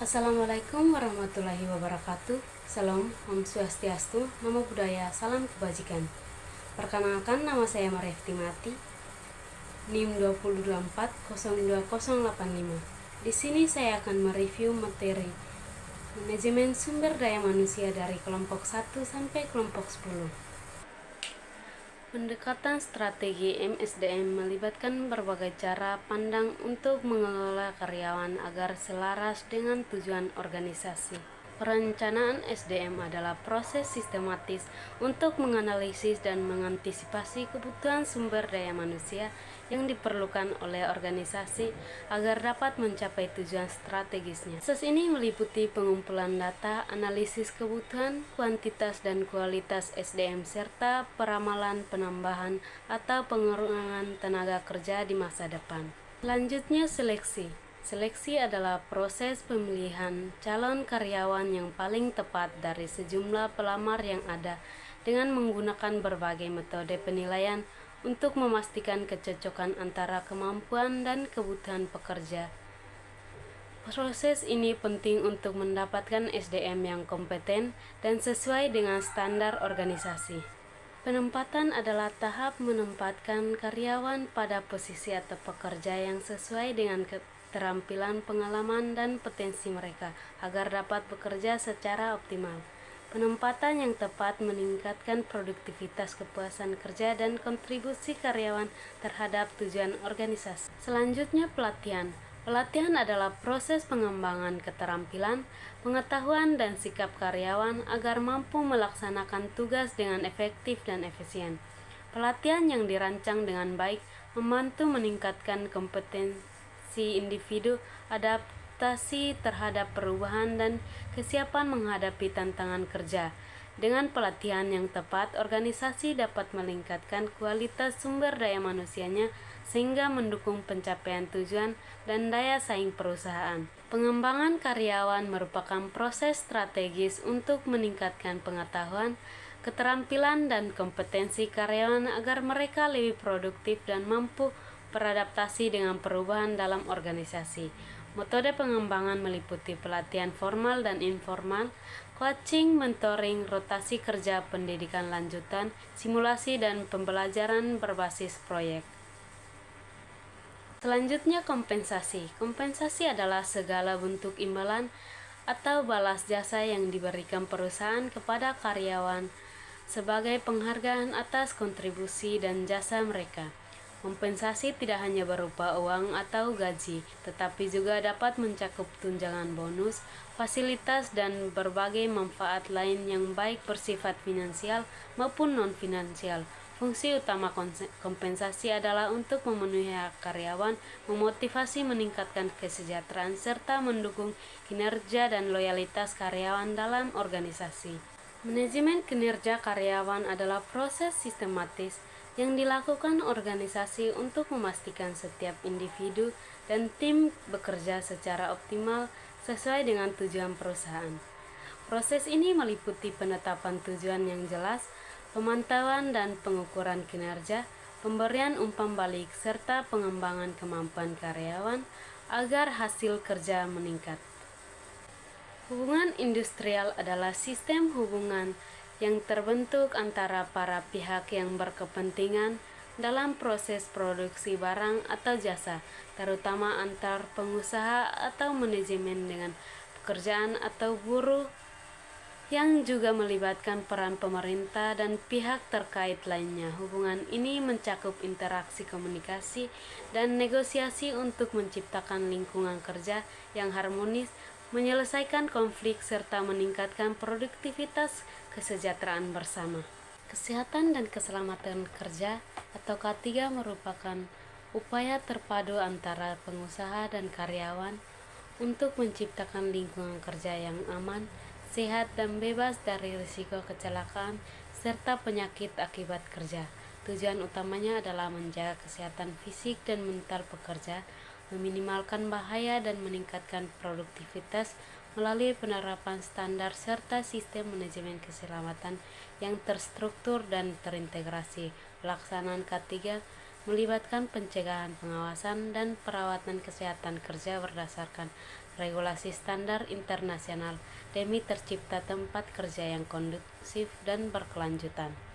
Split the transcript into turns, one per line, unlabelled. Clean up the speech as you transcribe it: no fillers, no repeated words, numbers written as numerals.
Assalamualaikum warahmatullahi wabarakatuh. Salam, Om Swastiastu, Namo Buddhaya, Salam Kebajikan. Perkenalkan, nama saya Marifti Mati, NIM 224020085. Di sini saya akan mereview materi manajemen sumber daya manusia dari kelompok 1 sampai kelompok 10. Pendekatan strategi MSDM melibatkan berbagai cara pandang untuk mengelola karyawan agar selaras dengan tujuan organisasi. Perencanaan SDM adalah proses sistematis untuk menganalisis dan mengantisipasi kebutuhan sumber daya manusia yang diperlukan oleh organisasi agar dapat mencapai tujuan strategisnya. Proses ini meliputi pengumpulan data, analisis kebutuhan, kuantitas dan kualitas SDM, serta peramalan penambahan atau pengurangan tenaga kerja di masa depan. Selanjutnya, seleksi. Seleksi adalah proses pemilihan calon karyawan yang paling tepat dari sejumlah pelamar yang ada dengan menggunakan berbagai metode penilaian untuk memastikan kecocokan antara kemampuan dan kebutuhan pekerja. Proses ini penting untuk mendapatkan SDM yang kompeten dan sesuai dengan standar organisasi. Penempatan adalah tahap menempatkan karyawan pada posisi atau pekerja yang sesuai dengan keterampilan, pengalaman, dan potensi mereka agar dapat bekerja secara optimal. Penempatan yang tepat meningkatkan produktivitas, kepuasan kerja, dan kontribusi karyawan terhadap tujuan organisasi. Selanjutnya, pelatihan. Pelatihan adalah proses pengembangan keterampilan, pengetahuan, dan sikap karyawan agar mampu melaksanakan tugas dengan efektif dan efisien. Pelatihan yang dirancang dengan baik membantu meningkatkan kompetensi individu, adaptasi terhadap perubahan, dan kesiapan menghadapi tantangan kerja. Dengan pelatihan yang tepat, organisasi dapat meningkatkan kualitas sumber daya manusianya sehingga mendukung pencapaian tujuan dan daya saing perusahaan. Pengembangan karyawan merupakan proses strategis untuk meningkatkan pengetahuan, keterampilan, dan kompetensi karyawan agar mereka lebih produktif dan mampu beradaptasi dengan perubahan dalam organisasi. Metode pengembangan meliputi pelatihan formal dan informal, coaching, mentoring, rotasi kerja, pendidikan lanjutan, simulasi, dan pembelajaran berbasis proyek. Selanjutnya, kompensasi. Kompensasi adalah segala bentuk imbalan atau balas jasa yang diberikan perusahaan kepada karyawan sebagai penghargaan atas kontribusi dan jasa mereka. Kompensasi tidak hanya berupa uang atau gaji, tetapi juga dapat mencakup tunjangan bonus, fasilitas, dan berbagai manfaat lain yang baik bersifat finansial maupun non-finansial. Fungsi utama kompensasi adalah untuk memenuhi hak karyawan, memotivasi meningkatkan kesejahteraan, serta mendukung kinerja dan loyalitas karyawan dalam organisasi. Manajemen kinerja karyawan adalah proses sistematis yang dilakukan organisasi untuk memastikan setiap individu dan tim bekerja secara optimal sesuai dengan tujuan perusahaan. Proses ini meliputi penetapan tujuan yang jelas, pemantauan dan pengukuran kinerja, pemberian umpan balik, serta pengembangan kemampuan karyawan agar hasil kerja meningkat. Hubungan industrial adalah sistem hubungan yang terbentuk antara para pihak yang berkepentingan dalam proses produksi barang atau jasa, terutama antar pengusaha atau manajemen dengan pekerjaan atau buruh, yang juga melibatkan peran pemerintah dan pihak terkait lainnya. Hubungan ini mencakup interaksi, komunikasi, dan negosiasi untuk menciptakan lingkungan kerja yang harmonis, menyelesaikan konflik, serta meningkatkan produktivitas kesejahteraan bersama. Kesehatan dan keselamatan kerja atau K3 merupakan upaya terpadu antara pengusaha dan karyawan untuk menciptakan lingkungan kerja yang aman, sehat, dan bebas dari risiko kecelakaan serta penyakit akibat kerja. Tujuan utamanya adalah menjaga kesehatan fisik dan mental pekerja, meminimalkan bahaya, dan meningkatkan produktivitas melalui penerapan standar serta sistem manajemen keselamatan yang terstruktur dan terintegrasi. Pelaksanaan K3 melibatkan pencegahan, pengawasan, dan perawatan kesehatan kerja berdasarkan regulasi standar internasional demi tercipta tempat kerja yang kondusif dan berkelanjutan.